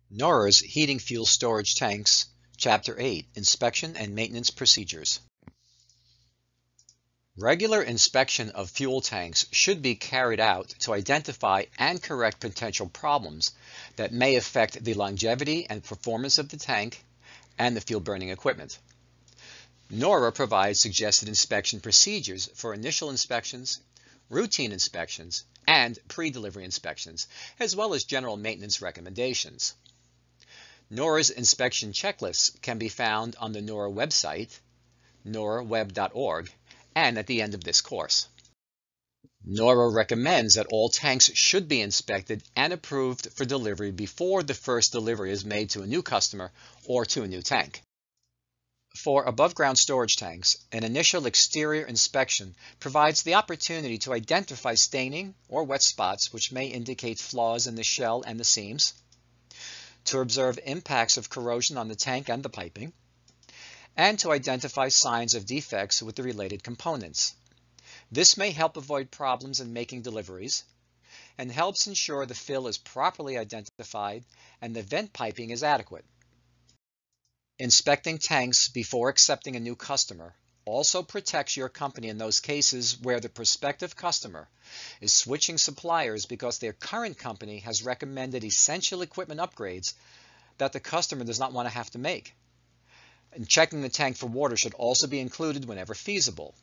NORA's Heating Fuel Storage Tanks, Chapter 8, Inspection and Maintenance Procedures. Regular inspection of fuel tanks should be carried out to identify and correct potential problems that may affect the longevity and performance of the tank and the fuel burning equipment. NORA provides suggested inspection procedures for initial inspections, routine inspections, and pre-delivery inspections, as well as general maintenance recommendations. NORA's inspection checklists can be found on the NORA website, noraweb.org, and at the end of this course. NORA recommends that all tanks should be inspected and approved for delivery before the first delivery is made to a new customer or to a new tank. For above-ground storage tanks, an initial exterior inspection provides the opportunity to identify staining or wet spots which may indicate flaws in the shell and the seams, to observe impacts of corrosion on the tank and the piping, and to identify signs of defects with the related components. This may help avoid problems in making deliveries and helps ensure the fill is properly identified and the vent piping is adequate. Inspecting tanks before accepting a new customer also protects your company in those cases where the prospective customer is switching suppliers because their current company has recommended essential equipment upgrades that the customer does not want to have to make. And checking the tank for water should also be included whenever feasible.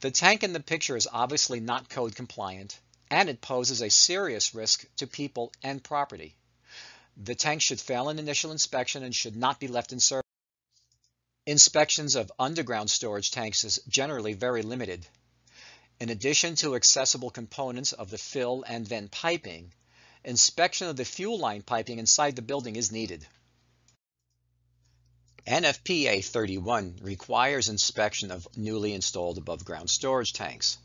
The tank in the picture is obviously not code compliant, and it poses a serious risk to people and property. The tank should fail an initial inspection and should not be left in service. Inspections of underground storage tanks is generally very limited. In addition to accessible components of the fill and vent piping, inspection of the fuel line piping inside the building is needed. NFPA 31 requires inspection of newly installed above-ground storage tanks.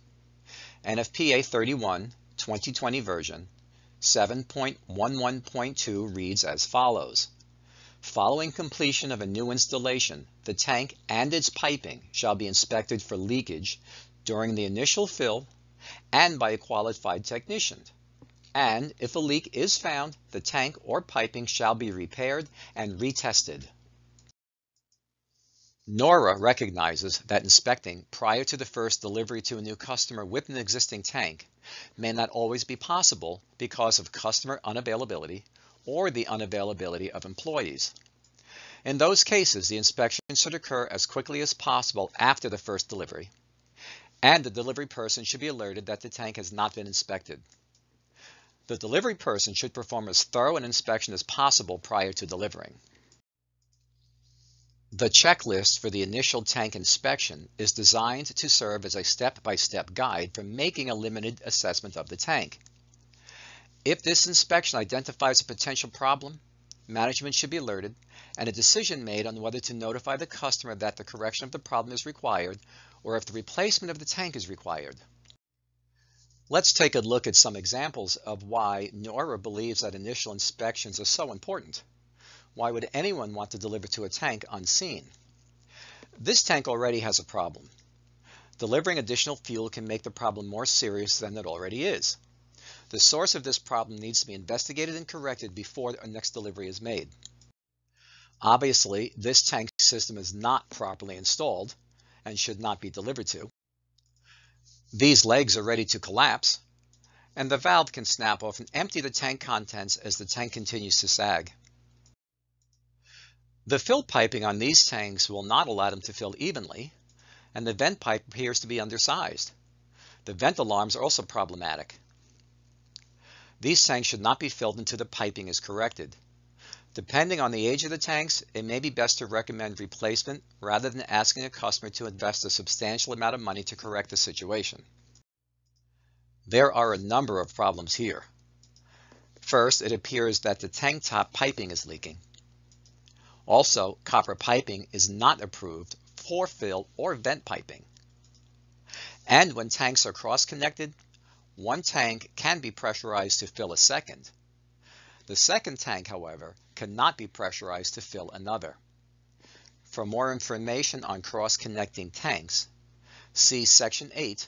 NFPA 31, 2020 version, 7.11.2 reads as follows. Following completion of a new installation, the tank and its piping shall be inspected for leakage during the initial fill and by a qualified technician. And if a leak is found, the tank or piping shall be repaired and retested. NORA recognizes that inspecting prior to the first delivery to a new customer with an existing tank may not always be possible because of customer unavailability or the unavailability of employees. In those cases, the inspection should occur as quickly as possible after the first delivery, and the delivery person should be alerted that the tank has not been inspected. The delivery person should perform as thorough an inspection as possible prior to delivering. The checklist for the initial tank inspection is designed to serve as a step-by-step guide for making a limited assessment of the tank. If this inspection identifies a potential problem, management should be alerted and a decision made on whether to notify the customer that the correction of the problem is required or if the replacement of the tank is required. Let's take a look at some examples of why NORA believes that initial inspections are so important. Why would anyone want to deliver to a tank unseen? This tank already has a problem. Delivering additional fuel can make the problem more serious than it already is. The source of this problem needs to be investigated and corrected before a next delivery is made. Obviously, this tank system is not properly installed and should not be delivered to. These legs are ready to collapse, and the valve can snap off and empty the tank contents as the tank continues to sag. The fill piping on these tanks will not allow them to fill evenly, and the vent pipe appears to be undersized. The vent alarms are also problematic. These tanks should not be filled until the piping is corrected. Depending on the age of the tanks, it may be best to recommend replacement rather than asking a customer to invest a substantial amount of money to correct the situation. There are a number of problems here. First, it appears that the tank top piping is leaking. Also, copper piping is not approved for fill or vent piping. And when tanks are cross-connected, one tank can be pressurized to fill a second. The second tank, however, cannot be pressurized to fill another. For more information on cross-connecting tanks, see Section 8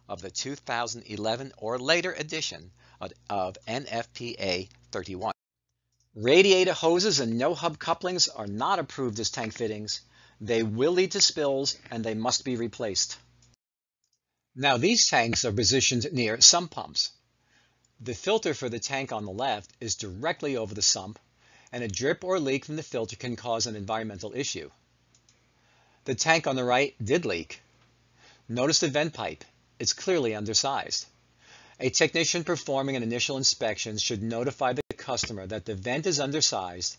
of the 2011 or later edition of NFPA 31. Radiator hoses and no-hub couplings are not approved as tank fittings. They will lead to spills and they must be replaced. Now these tanks are positioned near sump pumps. The filter for the tank on the left is directly over the sump, and a drip or leak from the filter can cause an environmental issue. The tank on the right did leak. Notice the vent pipe. It's clearly undersized. A technician performing an initial inspection should notify the customer that the vent is undersized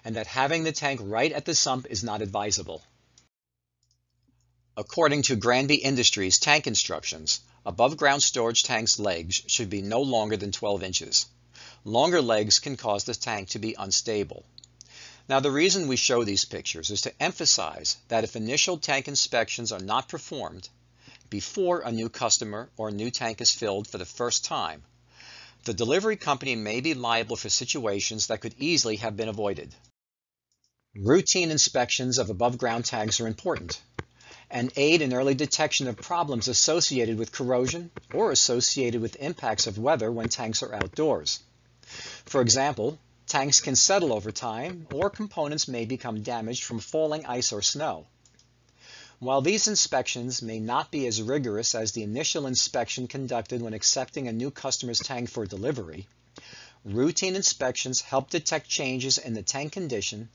and that having the tank right at the sump is not advisable. According to Granby Industries tank instructions, above-ground storage tank's legs should be no longer than 12 inches. Longer legs can cause the tank to be unstable. Now the reason we show these pictures is to emphasize that if initial tank inspections are not performed before a new customer or new tank is filled for the first time, the delivery company may be liable for situations that could easily have been avoided. Routine inspections of above-ground tanks are important and aid in early detection of problems associated with corrosion or associated with impacts of weather when tanks are outdoors. For example, tanks can settle over time or components may become damaged from falling ice or snow. While these inspections may not be as rigorous as the initial inspection conducted when accepting a new customer's tank for delivery, routine inspections help detect changes in the tank condition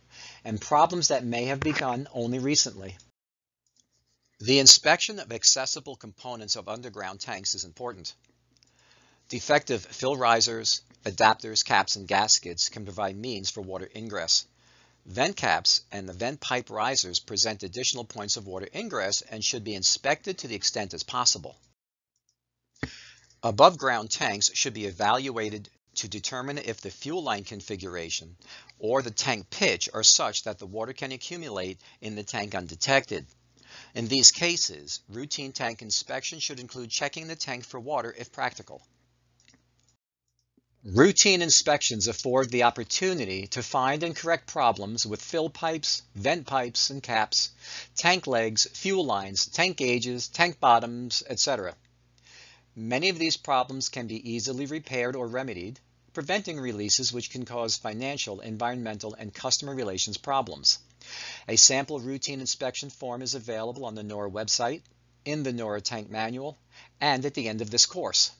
and problems that may have begun only recently. The inspection of accessible components of underground tanks is important. Defective fill risers, adapters, caps, and gaskets can provide means for water ingress. Vent caps and the vent pipe risers present additional points of water ingress and should be inspected to the extent as possible. Above-ground tanks should be evaluated to determine if the fuel line configuration or the tank pitch are such that the water can accumulate in the tank undetected. In these cases, routine tank inspection should include checking the tank for water if practical. Routine inspections afford the opportunity to find and correct problems with fill pipes, vent pipes and caps, tank legs, fuel lines, tank gauges, tank bottoms, etc. Many of these problems can be easily repaired or remedied, preventing releases which can cause financial, environmental, and customer relations problems. A sample routine inspection form is available on the NORA website, in the NORA Tank Manual, and at the end of this course.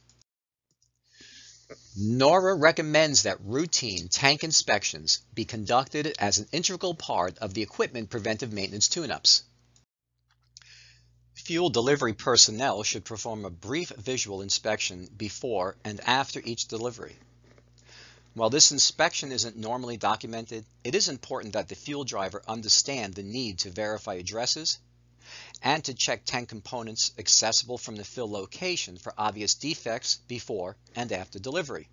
NORA recommends that routine tank inspections be conducted as an integral part of the equipment preventive maintenance tune-ups. Fuel delivery personnel should perform a brief visual inspection before and after each delivery. While this inspection isn't normally documented, it is important that the fuel driver understand the need to verify addresses and to check tank components accessible from the fill location for obvious defects before and after delivery.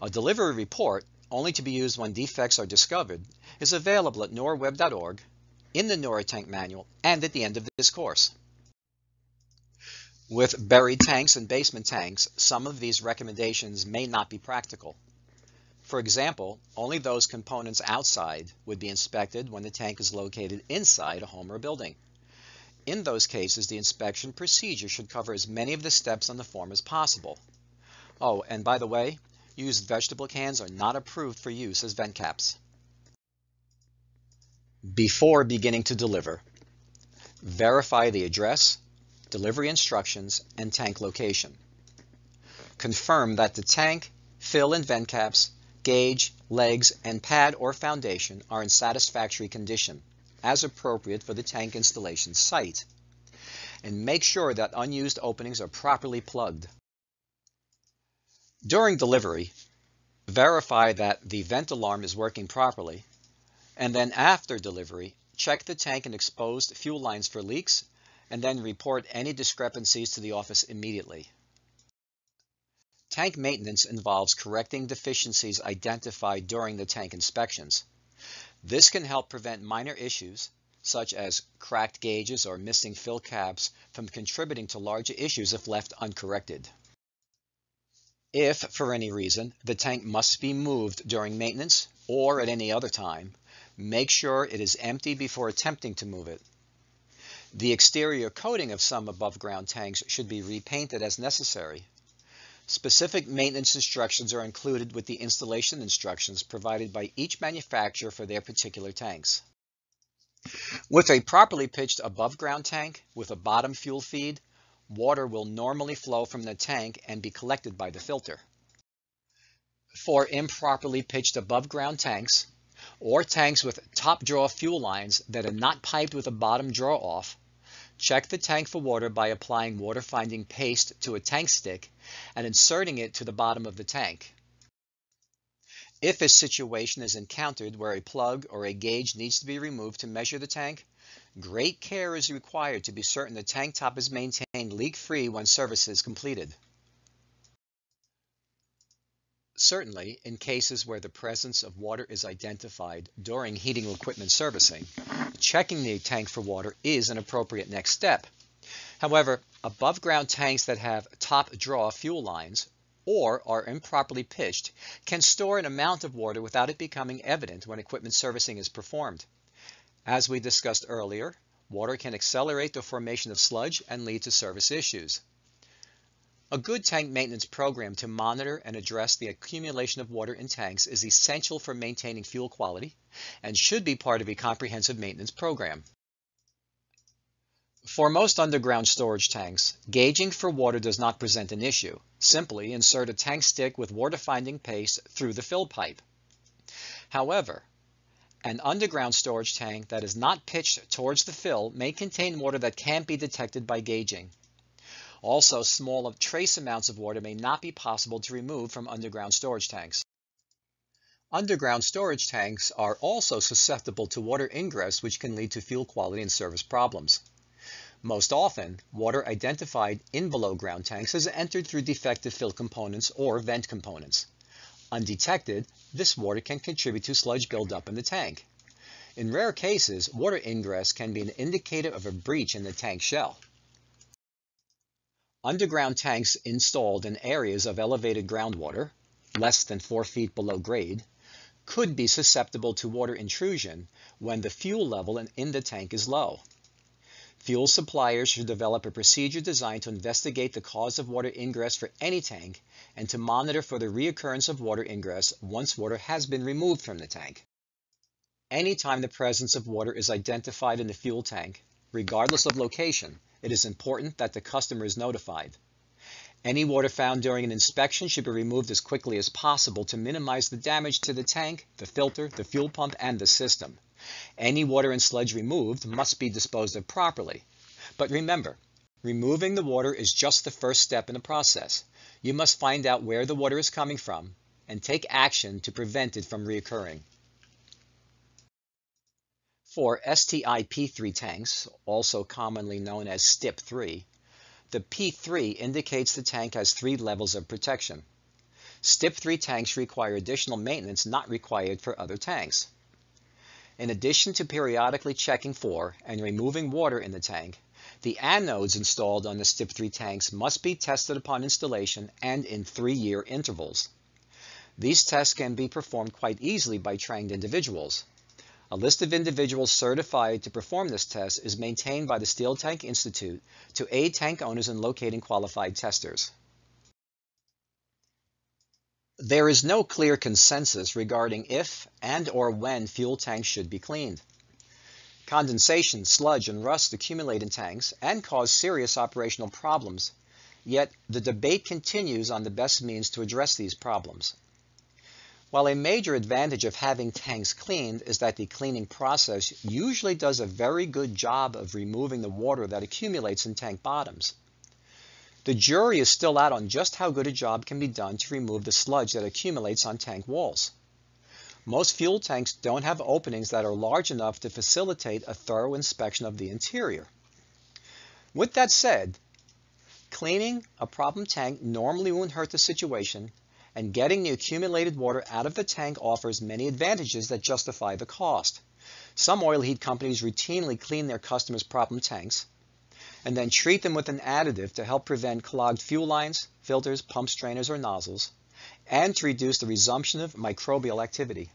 A delivery report, only to be used when defects are discovered, is available at noraweb.org, in the NORA Tank Manual, and at the end of this course. With buried tanks and basement tanks, some of these recommendations may not be practical. For example, only those components outside would be inspected when the tank is located inside a home or building. In those cases, the inspection procedure should cover as many of the steps on the form as possible. Oh, and by the way, used vegetable cans are not approved for use as vent caps. Before beginning to deliver, verify the address, delivery instructions, and tank location. Confirm that the tank, fill and vent caps, gauge, legs, and pad or foundation are in satisfactory condition, as appropriate for the tank installation site. And make sure that unused openings are properly plugged. During delivery, verify that the vent alarm is working properly, and then after delivery, check the tank and exposed fuel lines for leaks, and then report any discrepancies to the office immediately. Tank maintenance involves correcting deficiencies identified during the tank inspections. This can help prevent minor issues, such as cracked gauges or missing fill caps, from contributing to larger issues if left uncorrected. If, for any reason, the tank must be moved during maintenance or at any other time, make sure it is empty before attempting to move it. The exterior coating of some above-ground tanks should be repainted as necessary. Specific maintenance instructions are included with the installation instructions provided by each manufacturer for their particular tanks. With a properly pitched above-ground tank with a bottom fuel feed, water will normally flow from the tank and be collected by the filter. For improperly pitched above-ground tanks, or tanks with top draw fuel lines that are not piped with a bottom draw-off, check the tank for water by applying water-finding paste to a tank stick and inserting it to the bottom of the tank. If a situation is encountered where a plug or a gauge needs to be removed to measure the tank, great care is required to be certain the tank top is maintained leak-free when service is completed. Certainly, in cases where the presence of water is identified during heating equipment servicing, checking the tank for water is an appropriate next step. However, above-ground tanks that have top draw fuel lines or are improperly pitched can store an amount of water without it becoming evident when equipment servicing is performed. As we discussed earlier, water can accelerate the formation of sludge and lead to service issues. A good tank maintenance program to monitor and address the accumulation of water in tanks is essential for maintaining fuel quality and should be part of a comprehensive maintenance program. For most underground storage tanks, gauging for water does not present an issue. Simply insert a tank stick with water-finding paste through the fill pipe. However, an underground storage tank that is not pitched towards the fill may contain water that can't be detected by gauging. Also, small trace amounts of water may not be possible to remove from underground storage tanks. Underground storage tanks are also susceptible to water ingress, which can lead to fuel quality and service problems. Most often, water identified in below-ground tanks is entered through defective fill components or vent components. Undetected, this water can contribute to sludge buildup in the tank. In rare cases, water ingress can be an indicator of a breach in the tank shell. Underground tanks installed in areas of elevated groundwater, less than 4 feet below grade, could be susceptible to water intrusion when the fuel level in the tank is low. Fuel suppliers should develop a procedure designed to investigate the cause of water ingress for any tank and to monitor for the reoccurrence of water ingress once water has been removed from the tank. Anytime the presence of water is identified in the fuel tank, regardless of location, it is important that the customer is notified. Any water found during an inspection should be removed as quickly as possible to minimize the damage to the tank, the filter, the fuel pump, and the system. Any water and sludge removed must be disposed of properly. But remember, removing the water is just the first step in the process. You must find out where the water is coming from and take action to prevent it from reoccurring. For STI P3 tanks, also commonly known as STIP 3, the P3 indicates the tank has 3 levels of protection. STIP 3 tanks require additional maintenance not required for other tanks. In addition to periodically checking for and removing water in the tank, the anodes installed on the STIP 3 tanks must be tested upon installation and in 3-year intervals. These tests can be performed quite easily by trained individuals. A list of individuals certified to perform this test is maintained by the Steel Tank Institute to aid tank owners in locating qualified testers. There is no clear consensus regarding if and or when fuel tanks should be cleaned. Condensation, sludge, and rust accumulate in tanks and cause serious operational problems, yet the debate continues on the best means to address these problems. While a major advantage of having tanks cleaned is that the cleaning process usually does a very good job of removing the water that accumulates in tank bottoms, the jury is still out on just how good a job can be done to remove the sludge that accumulates on tank walls. Most fuel tanks don't have openings that are large enough to facilitate a thorough inspection of the interior. With that said, cleaning a problem tank normally won't hurt the situation, and getting the accumulated water out of the tank offers many advantages that justify the cost. Some oil heat companies routinely clean their customers' problem tanks and then treat them with an additive to help prevent clogged fuel lines, filters, pump strainers, or nozzles, and to reduce the resumption of microbial activity.